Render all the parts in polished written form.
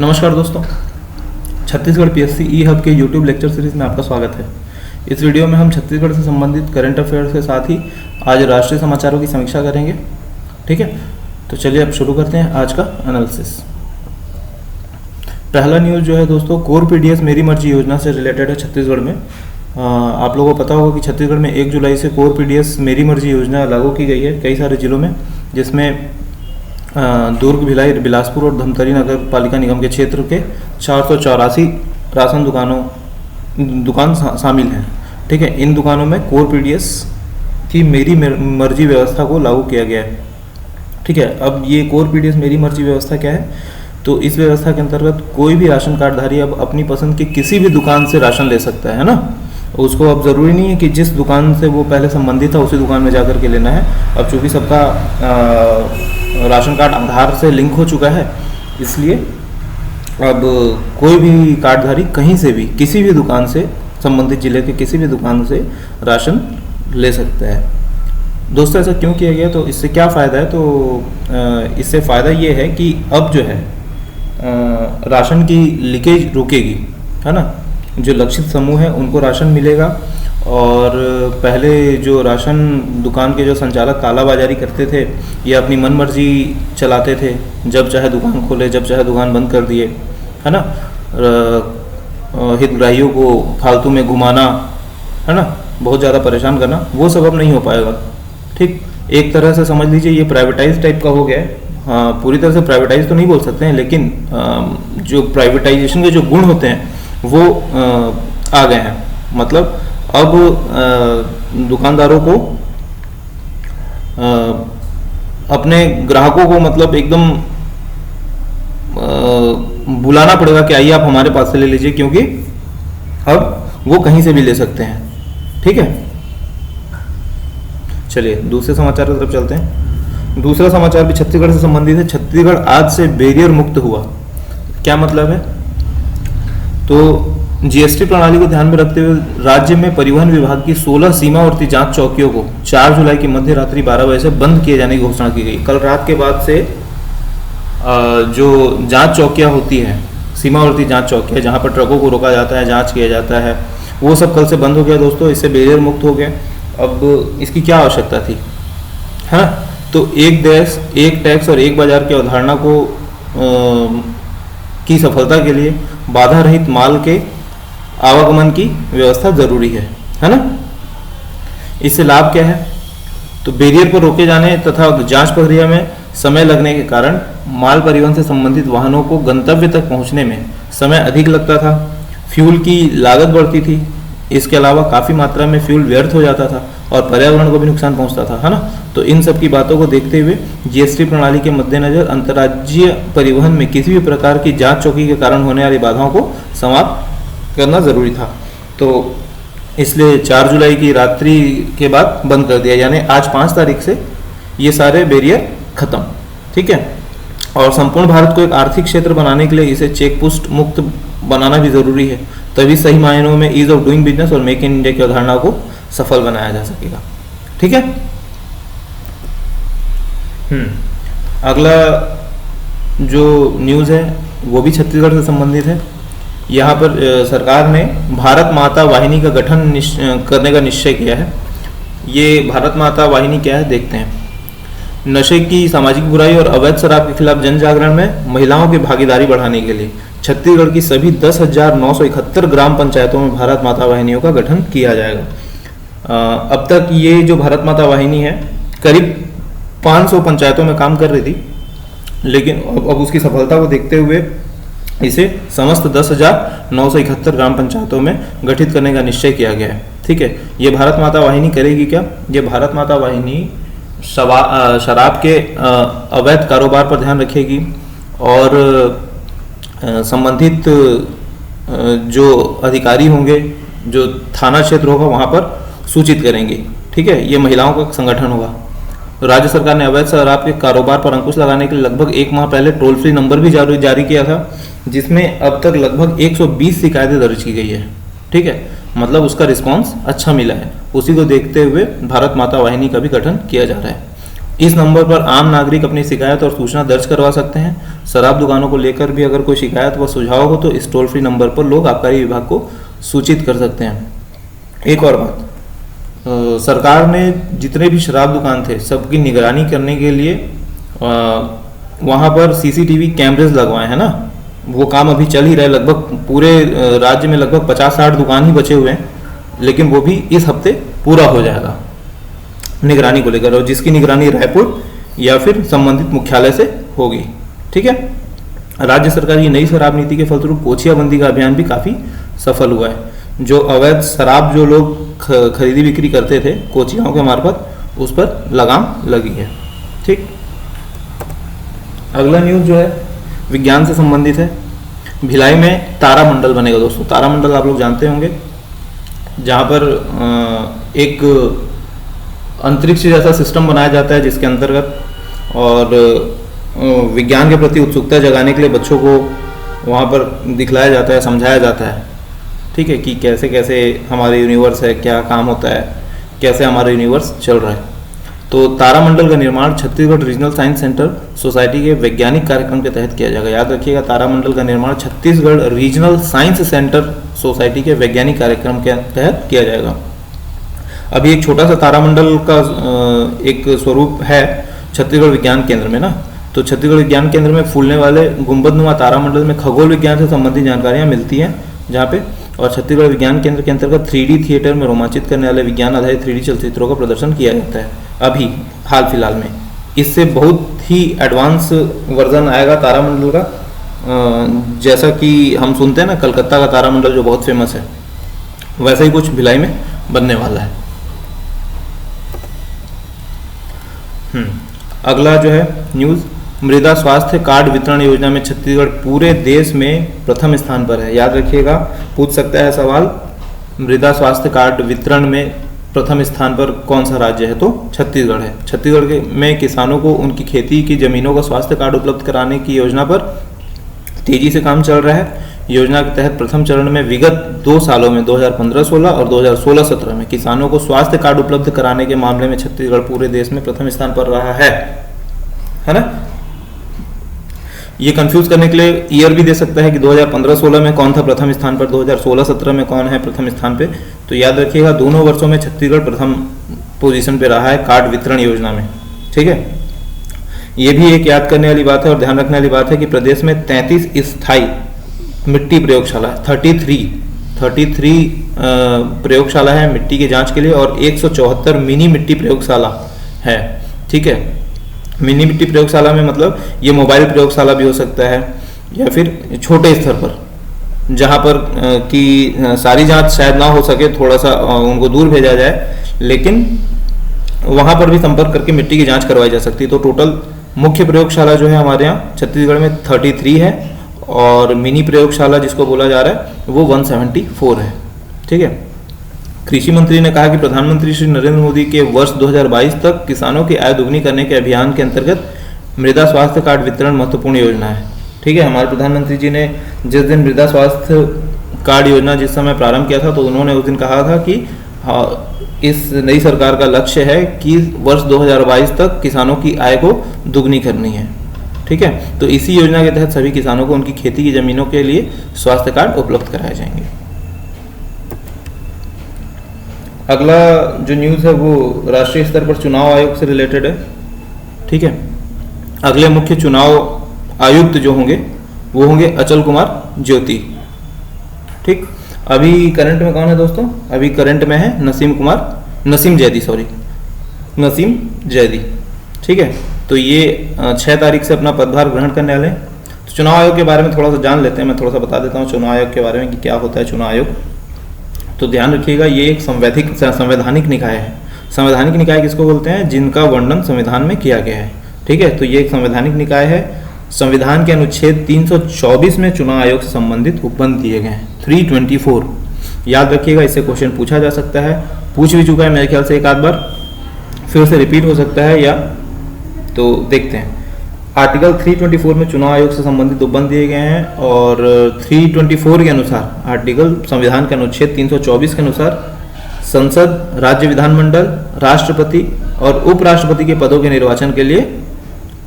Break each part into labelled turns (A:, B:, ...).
A: नमस्कार दोस्तों, छत्तीसगढ़ पीएससी ई हब के यूट्यूब लेक्चर सीरीज में आपका स्वागत है। इस वीडियो में हम छत्तीसगढ़ से संबंधित करंट अफेयर्स के साथ ही आज राष्ट्रीय समाचारों की समीक्षा करेंगे। ठीक है, तो चलिए अब शुरू करते हैं आज का एनालिसिस। पहला न्यूज़ जो है दोस्तों, कोर पीडीएस मेरी मर्जी योजना से रिलेटेड है। छत्तीसगढ़ में आप लोगों को पता होगा कि छत्तीसगढ़ में 1 जुलाई से कोर पीडीएस मेरी मर्जी योजना लागू की गई है कई सारे जिलों में, जिसमें दुर्ग, भिलाई, बिलासपुर और धमतरी नगर पालिका निगम के क्षेत्र के 484 राशन दुकान शामिल हैं। ठीक है, इन दुकानों में कोर पीडीएस की मेरी मर्जी व्यवस्था को लागू किया गया है। ठीक है, अब ये कोर पीडीएस मेरी मर्जी व्यवस्था क्या है? तो इस व्यवस्था के अंतर्गत कोई भी राशन कार्डधारी अब अपनी पसंद की किसी भी दुकान से राशन ले सकता है ना। उसको अब ज़रूरी नहीं है कि जिस दुकान से वो पहले संबंधित था उसी दुकान में जाकर के लेना है। अब चूँकि सबका राशन कार्ड आधार से लिंक हो चुका है, इसलिए अब कोई भी कार्डधारी कहीं से भी किसी भी दुकान से, संबंधित जिले के किसी भी दुकान से राशन ले सकता है। दोस्तों, ऐसा क्यों किया गया? तो इससे क्या फ़ायदा है? तो इससे फ़ायदा ये है कि अब जो है राशन की लीकेज रुकेगी, है ना। जो लक्षित समूह है उनको राशन मिलेगा, और पहले जो राशन दुकान के जो संचालक कालाबाजारी करते थे या अपनी मनमर्जी चलाते थे, जब चाहे दुकान खोले जब चाहे दुकान बंद कर दिए, है ना, हितग्राहियों को फालतू में घुमाना, है ना, बहुत ज़्यादा परेशान करना, वो सब अब नहीं हो पाएगा। ठीक, एक तरह से समझ लीजिए ये प्राइवेटाइज टाइप का हो गया है। हाँ, पूरी तरह से प्राइवेटाइज तो नहीं बोल सकते हैं, लेकिन जो प्राइवेटाइजेशन के जो गुण होते हैं वो आ गए हैं। मतलब अब दुकानदारों को अपने ग्राहकों को मतलब एकदम बुलाना पड़ेगा कि आइए आप हमारे पास से ले लीजिए, क्योंकि अब वो कहीं से भी ले सकते हैं। ठीक है, चलिए दूसरे समाचार की तरफ चलते हैं। दूसरा समाचार भी छत्तीसगढ़ से संबंधित है। छत्तीसगढ़ आज से बैरियर मुक्त हुआ। क्या मतलब है? तो जीएसटी प्रणाली को ध्यान में रखते हुए राज्य में परिवहन विभाग की 16 सीमावर्ती जांच चौकियों को 4 जुलाई की मध्य रात्रि 12 बजे से बंद किए जाने की घोषणा की गई। कल रात के बाद से जो जांच चौकियां होती हैं, सीमावर्ती जांच चौकियां जहां पर ट्रकों को रोका जाता है, जांच किया जाता है, वो सब कल से बंद हो गया दोस्तों। इससे बैरियर मुक्त हो गए। अब इसकी क्या आवश्यकता थी, है? तो एक देश एक टैक्स और एक बाजार की अवधारणा को की सफलता के लिए बाधा रहित माल के आवागमन की व्यवस्था जरूरी है ना। इससे लाभ क्या है? तो बैरियर पर रोके जाने तथा जांच प्रक्रिया में समय लगने के कारण माल परिवहन से संबंधित वाहनों को गंतव्य तक पहुंचने में समय अधिक लगता था, फ्यूल की लागत बढ़ती थी, इसके अलावा काफ़ी मात्रा में फ्यूल व्यर्थ हो जाता था और पर्यावरण को भी नुकसान पहुंचता था, है ना। तो इन सब की बातों को देखते हुए जीएसटी प्रणाली के मद्देनजर अंतर्राज्यीय परिवहन में किसी भी प्रकार की जांच चौकी के कारण होने वाली बाधाओं को समाप्त करना ज़रूरी था। तो इसलिए 4 जुलाई की रात्रि के बाद बंद कर दिया, यानी आज 5 तारीख से ये सारे बैरियर खत्म। ठीक है, और संपूर्ण भारत को एक आर्थिक क्षेत्र बनाने के लिए इसे चेक पोस्ट मुक्त बनाना भी ज़रूरी है, तभी सही मायनों में ईज ऑफ डूइंग बिजनेस और मेक इन इंडिया की अवधारणा को सफल बनाया जा सकेगा। ठीक है, अगला जो न्यूज़ है वो भी छत्तीसगढ़ से संबंधित है। यहाँ पर सरकार ने भारत माता वाहिनी का गठन करने का निश्चय किया है। ये भारत माता वाहिनी क्या है देखते हैं। नशे की सामाजिक बुराई और अवैध शराब के खिलाफ जन जागरण में महिलाओं की भागीदारी बढ़ाने के लिए छत्तीसगढ़ की सभी 10,971 ग्राम पंचायतों में भारत माता वाहिनियों का गठन किया जाएगा। अब तक ये जो भारत माता वाहिनी है करीब 500 पंचायतों में काम कर रही थी, लेकिन अब उसकी सफलता को देखते हुए इसे समस्त 10,971 ग्राम पंचायतों में गठित करने का निश्चय किया गया है। ठीक है, ये भारत माता वाहिनी करेगी क्या? ये भारत माता वाहिनी शराब के अवैध कारोबार पर ध्यान रखेगी और संबंधित जो अधिकारी होंगे, जो थाना क्षेत्र होगा वहाँ पर सूचित करेंगे। ठीक है, ये महिलाओं का संगठन होगा। राज्य सरकार ने अवैध शराब के कारोबार पर अंकुश लगाने के लिए लगभग 1 माह पहले टोल फ्री नंबर भी जारी किया था, जिसमें अब तक लगभग 120 शिकायतें दर्ज की गई है। ठीक है, मतलब उसका रिस्पांस अच्छा मिला है। उसी को देखते हुए भारत माता वाहिनी का भी गठन किया जा रहा है। इस नंबर पर आम नागरिक अपनी शिकायत और सूचना दर्ज करवा सकते हैं। शराब दुकानों को लेकर भी अगर कोई शिकायत व सुझाव हो तो इस टोल फ्री नंबर पर लोग आबकारी विभाग को सूचित कर सकते हैं। एक और बात, सरकार ने जितने भी शराब दुकान थे सबकी निगरानी करने के लिए वहाँ पर सीसीटीवी कैमरेज लगवाए हैं ना, वो काम अभी चल ही रहा है। लगभग पूरे राज्य में लगभग 50-60 दुकान ही बचे हुए हैं, लेकिन वो भी इस हफ्ते पूरा हो जाएगा निगरानी को लेकर, और जिसकी निगरानी रायपुर या फिर संबंधित मुख्यालय से होगी। ठीक है। राज्य सरकार की नई शराब नीति के फलस्वरूप कोचियाबंदी का अभियान भी काफ़ी सफल हुआ है। जो अवैध शराब जो लोग खरीदी बिक्री करते थे कोचियाओं के मार्फत, उस पर लगाम लगी है। ठीक। अगला न्यूज़ जो है विज्ञान से संबंधित है। भिलाई में तारामंडल बनेगा दोस्तों। तारामंडल आप लोग जानते होंगे, जहाँ पर एक अंतरिक्ष जैसा सिस्टम बनाया जाता है, जिसके अंतर्गत और विज्ञान के प्रति उत्सुकता जगाने के लिए बच्चों को वहाँ पर दिखलाया जाता है, समझाया जाता है। ठीक है, कि कैसे कैसे हमारे यूनिवर्स है, क्या काम होता है, कैसे हमारा यूनिवर्स चल रहा है। तो तारामंडल का निर्माण Chhattisgarh regional science centre society के वैज्ञानिक कार्यक्रम के तहत किया जाएगा। याद रखिएगा, तारामंडल का निर्माण Chhattisgarh regional science centre society के वैज्ञानिक कार्यक्रम के तहत किया जाएगा। अभी एक छोटा सा तारामंडल का एक स्वरूप है छत्तीसगढ़ विज्ञान केंद्र में ना, तो छत्तीसगढ़ विज्ञान केंद्र में फूलने वाले गुंबदनुमा तारामंडल में खगोल विज्ञान से संबंधित जानकारियाँ मिलती हैं जहाँ पे, और छत्तीसगढ़ विज्ञान केंद्र के अंतर्गत 3D थिएटर में रोमांचित करने वाले विज्ञान आधारित 3D चलचित्रों का प्रदर्शन किया जाता है अभी हाल फिलहाल में। इससे बहुत ही एडवांस वर्जन आएगा तारामंडल का, जैसा कि हम सुनते हैं ना कलकत्ता का तारामंडल जो बहुत फेमस है, वैसा ही कुछ भिलाई में बनने वाला है। अगला जो है न्यूज़, मृदा स्वास्थ्य कार्ड वितरण योजना में छत्तीसगढ़ पूरे देश में प्रथम स्थान पर है। याद रखिएगा, पूछ सकता है सवाल, मृदा स्वास्थ्य कार्ड वितरण में प्रथम स्थान पर कौन सा राज्य है, तो छत्तीसगढ़ है। छत्तीसगढ़ में किसानों को उनकी खेती की जमीनों का स्वास्थ्य कार्ड उपलब्ध कराने की योजना पर तेजी से काम चल रहा है। योजना के तहत प्रथम चरण में विगत 2 सालों में 2015-16 और 2016-17 में किसानों को स्वास्थ्य कार्ड उपलब्ध कराने के मामले में छत्तीसगढ़ पूरे देश में प्रथम स्थान पर रहा है ना। ये कंफ्यूज करने के लिए ईयर भी दे सकता है कि 2015-16 में कौन था प्रथम स्थान पर, 2016-17 में कौन है प्रथम स्थान पे। तो याद रखिएगा, दोनों वर्षों में छत्तीसगढ़ प्रथम पोजीशन पे रहा है कार्ड वितरण योजना में। ठीक है, ये भी एक याद करने वाली बात है और ध्यान रखने वाली बात है कि प्रदेश में 33 स्थायी मिट्टी प्रयोगशाला, 33 प्रयोगशाला है मिट्टी की जांच के लिए, और 174 मिनी मिट्टी प्रयोगशाला है। ठीक है, मिनी मिट्टी प्रयोगशाला में मतलब ये मोबाइल प्रयोगशाला भी हो सकता है, या फिर छोटे स्तर पर जहाँ पर कि सारी जांच शायद ना हो सके, थोड़ा सा उनको दूर भेजा जाए, लेकिन वहाँ पर भी संपर्क करके मिट्टी की जांच करवाई जा सकती है। तो टोटल मुख्य प्रयोगशाला जो है हमारे यहाँ छत्तीसगढ़ में 33 है, और मिनी प्रयोगशाला जिसको बोला जा रहा है वो 174 है। ठीक है, कृषि मंत्री ने कहा कि प्रधानमंत्री श्री नरेंद्र मोदी के वर्ष 2022 तक किसानों की आय दोगुनी करने के अभियान के अंतर्गत मृदा स्वास्थ्य कार्ड वितरण महत्वपूर्ण योजना है। ठीक है, हमारे प्रधानमंत्री जी ने जिस दिन मृदा स्वास्थ्य कार्ड योजना जिस समय प्रारंभ किया था, तो उन्होंने उस दिन कहा था कि इस नई सरकार का लक्ष्य है कि वर्ष 2022 तक किसानों की आय को दुगनी करनी है। ठीक है, तो इसी योजना के तहत सभी किसानों को उनकी खेती की जमीनों के लिए स्वास्थ्य कार्ड उपलब्ध कराए जाएंगे। अगला जो न्यूज़ है वो राष्ट्रीय स्तर पर चुनाव आयोग से रिलेटेड है। ठीक है, अगले मुख्य चुनाव आयुक्त जो होंगे वो होंगे अचल कुमार ज्योति। ठीक, अभी करंट में कौन है दोस्तों? अभी करंट में है नसीम जैदी। ठीक है, तो ये 6 तारीख से अपना पदभार ग्रहण करने वाले हैं। तो चुनाव आयोग के बारे में थोड़ा सा जान लेते हैं। मैं थोड़ा सा बता देता हूँ चुनाव आयोग के बारे में कि क्या होता है चुनाव आयोग। तो ध्यान रखिएगा, ये एक संवैधानिक निकाय है। संवैधानिक निकाय किसको बोलते हैं? जिनका वर्णन संविधान में किया गया है। ठीक है, तो ये एक संवैधानिक निकाय है। संविधान के अनुच्छेद 324 में चुनाव आयोग से संबंधित उपबंध दिए गए हैं। 324 याद रखिएगा, इससे क्वेश्चन पूछा जा सकता है, पूछ भी चुका है मेरे ख्याल से एक आध बार, फिर से रिपीट हो सकता है या तो देखते हैं। आर्टिकल 324 में चुनाव आयोग से संबंधित उपबंध दिए गए हैं, और 324 के अनुसार आर्टिकल संविधान के अनुच्छेद 324 के अनुसार संसद, राज्य विधानमंडल, राष्ट्रपति और उपराष्ट्रपति के पदों के निर्वाचन के लिए,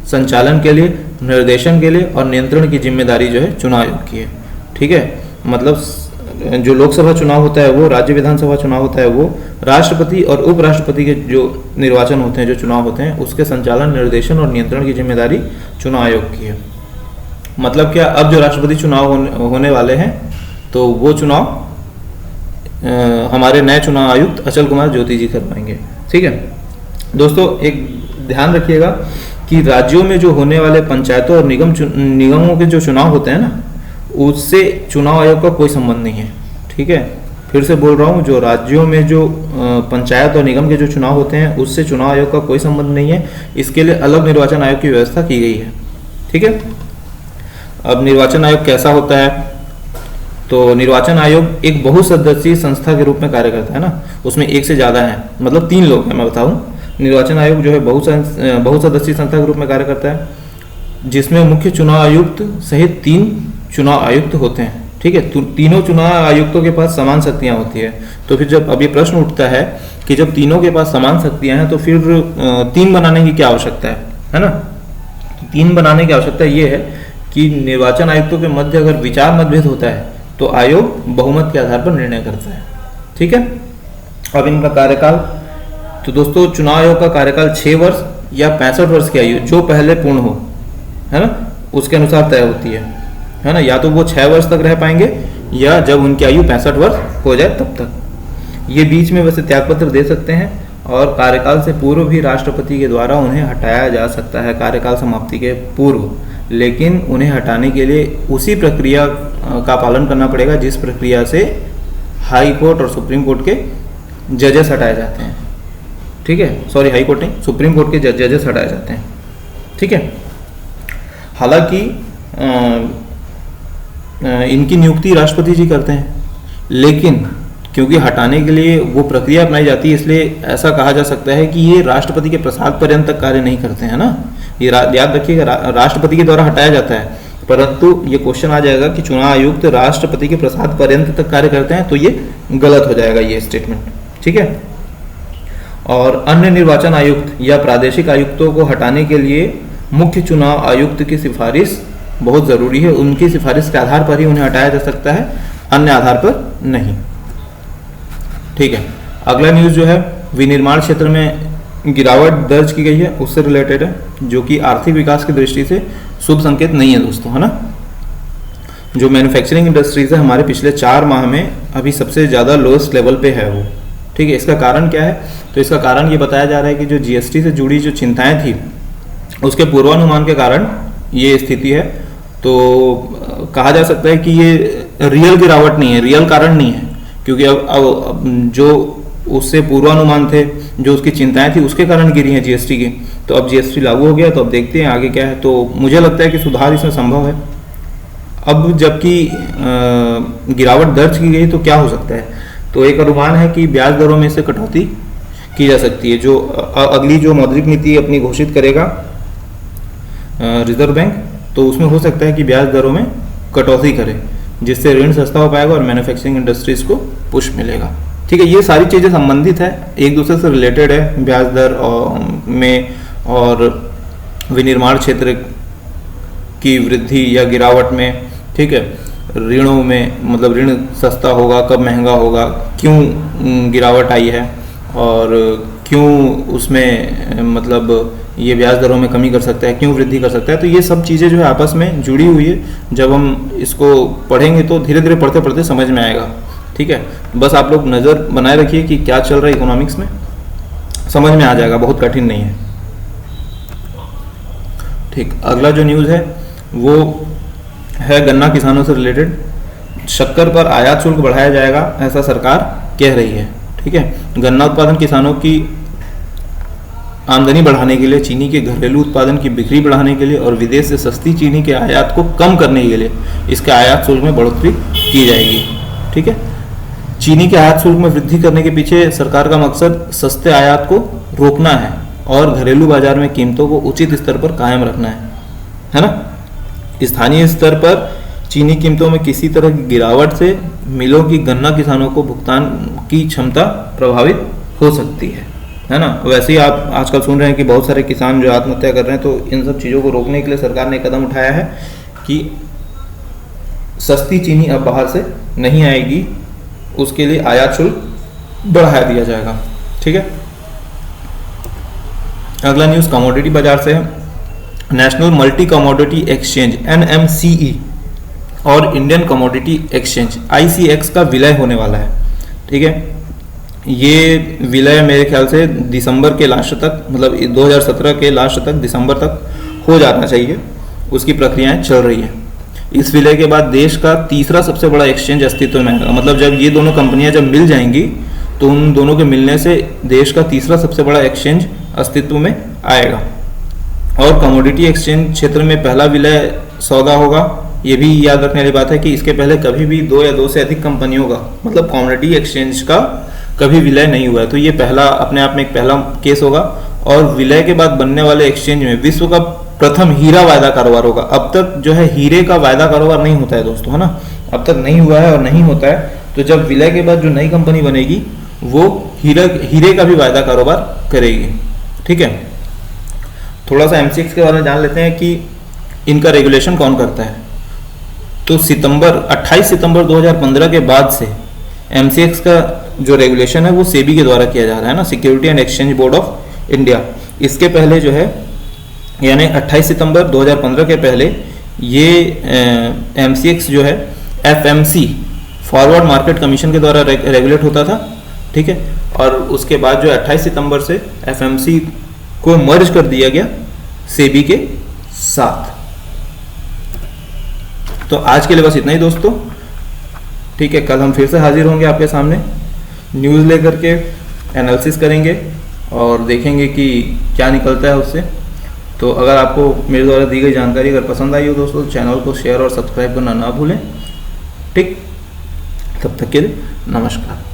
A: संचालन के लिए, निर्देशन के लिए और नियंत्रण की जिम्मेदारी जो है चुनाव आयोग की है। ठीक है, मतलब जो लोकसभा चुनाव होता है वो, राज्य विधानसभा चुनाव होता है वो, राष्ट्रपति और उपराष्ट्रपति के जो निर्वाचन होते हैं, जो चुनाव होते हैं, उसके संचालन, निर्देशन और नियंत्रण की जिम्मेदारी चुनाव आयोग की है। मतलब क्या, अब जो राष्ट्रपति चुनाव होने वाले हैं तो वो चुनाव हमारे नए चुनाव आयुक्त अचल कुमार ज्योति जी करवाएंगे। ठीक है दोस्तों, एक ध्यान रखिएगा कि राज्यों में जो होने वाले पंचायतों और निगमों के जो चुनाव होते हैं ना, उससे चुनाव आयोग का कोई संबंध नहीं है। ठीक है, फिर से बोल रहा हूँ, जो राज्यों में जो पंचायत और निगम के जो चुनाव होते हैं उससे चुनाव आयोग का कोई संबंध नहीं है। इसके लिए अलग निर्वाचन आयोग की व्यवस्था की गई है। ठीक है, अब निर्वाचन आयोग कैसा होता है, तो निर्वाचन आयोग एक बहुसदस्यीय संस्था के रूप में कार्य करता है ना, उसमें एक से ज़्यादा है, मतलब 3 लोग हैं। मैं बताऊँ, निर्वाचन आयोग जो है बहुसदस्यीय संस्था के रूप में कार्य करता है, जिसमें मुख्य चुनाव आयुक्त सहित 3 चुनाव आयुक्त होते हैं। ठीक है, तीनों चुनाव आयुक्तों के पास समान शक्तियां होती है। तो फिर जब अब ये प्रश्न उठता है कि जब तीनों के पास समान शक्तियां हैं तो फिर 3 बनाने की क्या आवश्यकता है ना। 3 बनाने की आवश्यकता ये है कि निर्वाचन आयुक्तों के मध्य अगर विचार मतभेद होता है तो आयोग बहुमत के आधार पर निर्णय करता है। ठीक है, अब इनका कार्यकाल, तो दोस्तों चुनाव आयोग का कार्यकाल 6 वर्ष या 65 वर्ष की आयु जो पहले पूर्ण हो, है ना, उसके अनुसार तय होती है ना। या तो वो 6 वर्ष तक रह पाएंगे या जब उनकी आयु 65 वर्ष हो जाए तब तक। ये बीच में वैसे त्यागपत्र दे सकते हैं और कार्यकाल से पूर्व भी राष्ट्रपति के द्वारा उन्हें हटाया जा सकता है, कार्यकाल समाप्ति के पूर्व। लेकिन उन्हें हटाने के लिए उसी प्रक्रिया का पालन करना पड़ेगा जिस प्रक्रिया से हाई कोर्ट और सुप्रीम कोर्ट के जजेस हटाए जाते हैं। ठीक है, सॉरी, हाई कोर्ट नहीं, सुप्रीम कोर्ट के जजेस हटाए जाते हैं। ठीक है, हालांकि इनकी नियुक्ति राष्ट्रपति जी करते हैं, लेकिन क्योंकि हटाने के लिए वो प्रक्रिया अपनाई जाती है, इसलिए ऐसा कहा जा सकता है कि ये राष्ट्रपति के प्रसाद पर्यंत तक कार्य नहीं करते हैं ना। ये याद रखिएगा, राष्ट्रपति के द्वारा हटाया जाता है, परंतु ये क्वेश्चन आ जाएगा कि चुनाव आयुक्त राष्ट्रपति के प्रसाद पर्यंत तक कार्य करते हैं, तो ये गलत हो जाएगा ये स्टेटमेंट। ठीक है, और अन्य निर्वाचन आयुक्त या प्रादेशिक आयुक्तों को हटाने के लिए मुख्य चुनाव आयुक्त की सिफारिश बहुत ज़रूरी है। उनकी सिफारिश के आधार पर ही उन्हें हटाया जा सकता है, अन्य आधार पर नहीं। ठीक है, अगला न्यूज़ जो है विनिर्माण क्षेत्र में गिरावट दर्ज की गई है, उससे रिलेटेड है, जो कि आर्थिक विकास की दृष्टि से शुभ संकेत नहीं है दोस्तों, है ना। जो मैन्युफैक्चरिंग इंडस्ट्रीज है हमारे पिछले 4 माह में अभी सबसे ज़्यादा लोएस्ट लेवल पे है वो। ठीक है, इसका कारण क्या है, तो इसका कारण ये बताया जा रहा है कि जो जीएसटी से जुड़ी जो चिंताएं थी उसके पूर्वानुमान के कारण ये स्थिति है। तो कहा जा सकता है कि ये रियल गिरावट नहीं है, रियल कारण नहीं है, क्योंकि अब जो उससे पूर्वानुमान थे, जो उसकी चिंताएं थी, उसके कारण गिरी हैं जीएसटी की। तो अब जीएसटी लागू हो गया, तो अब देखते हैं आगे क्या है। तो मुझे लगता है कि सुधार इसमें संभव है। अब जबकि गिरावट दर्ज की गई तो क्या हो सकता है, तो एक अनुमान है कि ब्याज दरों में से कटौती की जा सकती है। जो अगली जो मौद्रिक नीति अपनी घोषित करेगा रिजर्व बैंक, तो उसमें हो सकता है कि ब्याज दरों में कटौती करे, जिससे ऋण सस्ता हो पाएगा और मैन्युफैक्चरिंग इंडस्ट्रीज को पुश मिलेगा। ठीक है, ये सारी चीज़ें संबंधित है, एक दूसरे से रिलेटेड है, ब्याज दर में और विनिर्माण क्षेत्र की वृद्धि या गिरावट में। ठीक है, ऋणों में, मतलब ऋण सस्ता होगा, कब महंगा होगा, क्यों गिरावट आई है और क्यों उसमें मतलब ये ब्याज दरों में कमी कर सकता है, क्यों वृद्धि कर सकता है। तो ये सब चीज़ें जो है आपस में जुड़ी हुई है। जब हम इसको पढ़ेंगे तो धीरे धीरे पढ़ते पढ़ते समझ में आएगा। ठीक है, बस आप लोग नज़र बनाए रखिए कि क्या चल रहा है इकोनॉमिक्स में, समझ में आ जाएगा, बहुत कठिन नहीं है। ठीक, अगला जो न्यूज़ है वो है गन्ना किसानों से रिलेटेड। शक्कर पर आयात शुल्क बढ़ाया जाएगा, ऐसा सरकार कह रही है। ठीक है, गन्ना उत्पादन किसानों की आमदनी बढ़ाने के लिए, चीनी के घरेलू उत्पादन की बिक्री बढ़ाने के लिए और विदेश से सस्ती चीनी के आयात को कम करने के लिए इसके आयात शुल्क में बढ़ोतरी की जाएगी। ठीक है, चीनी के आयात शुल्क में वृद्धि करने के पीछे सरकार का मकसद सस्ते आयात को रोकना है और घरेलू बाजार में कीमतों को उचित स्तर पर कायम रखना है ना। स्थानीय स्तर पर चीनी कीमतों में किसी तरह की गिरावट से मिलों की गन्ना किसानों को भुगतान की क्षमता प्रभावित हो सकती है ना। वैसे ही आप आजकल सुन रहे हैं कि बहुत सारे किसान जो आत्महत्या कर रहे हैं, तो इन सब चीज़ों को रोकने के लिए सरकार ने कदम उठाया है कि सस्ती चीनी अब बाहर से नहीं आएगी, उसके लिए आयात शुल्क बढ़ा दिया जाएगा। ठीक है, अगला न्यूज़ कमोडिटी बाजार से है। National multi commodity exchange NMCE और इंडियन कमोडिटी एक्सचेंज ICX का विलय होने वाला है। ठीक है, ये विलय मेरे ख्याल से दिसंबर के लास्ट तक, मतलब 2017 के लास्ट तक, दिसंबर तक हो जाना चाहिए, उसकी प्रक्रियाएं चल रही है। इस विलय के बाद देश का तीसरा सबसे बड़ा एक्सचेंज अस्तित्व में आएगा। मतलब जब ये दोनों कंपनियां जब मिल जाएंगी तो उन दोनों के मिलने से देश का तीसरा सबसे बड़ा एक्सचेंज अस्तित्व में आएगा। और कमोडिटी एक्सचेंज क्षेत्र में पहला विलय सौदा होगा। ये भी याद रखने वाली बात है कि इसके पहले कभी भी 2 या 2 से अधिक कंपनियों का, मतलब कमोडिटी एक्सचेंज का कभी विलय नहीं हुआ है। तो ये पहला, अपने आप में एक पहला केस होगा। और विलय के बाद बनने वाले एक्सचेंज में विश्व का प्रथम हीरा वायदा कारोबार होगा। अब तक जो है हीरे का वायदा कारोबार नहीं होता है दोस्तों, है ना, अब तक नहीं हुआ है और नहीं होता है। तो जब विलय के बाद जो नई कंपनी बनेगी वो हीरे का भी वायदा कारोबार करेगी। ठीक है, थोड़ा सा MCX के बारे में जान लेते हैं कि इनका रेगुलेशन कौन करता है। तो 28 सितंबर 2015 के बाद से MCX का जो रेगुलेशन है वो सेबी के द्वारा किया जा रहा है ना, security and exchange board of India. इसके पहले जो है, यानी 28 सितंबर 2015 के पहले ये MCX जो है FMC फॉरवर्ड मार्केट कमीशन के द्वारा रेगुलेट होता था। ठीक है, और उसके बाद जो 28 सितंबर से FMC को मर्ज कर दिया गया सेबी के साथ। तो आज के लिए बस इतना ही दोस्तों। ठीक है, कल हम फिर से हाजिर होंगे आपके सामने, न्यूज़ लेकर के एनालिसिस करेंगे और देखेंगे कि क्या निकलता है उससे। तो अगर आपको मेरे द्वारा दी गई जानकारी अगर पसंद आई हो दोस्तों, तो चैनल को शेयर और सब्सक्राइब करना ना भूलें। ठीक, तब तक के लिए नमस्कार।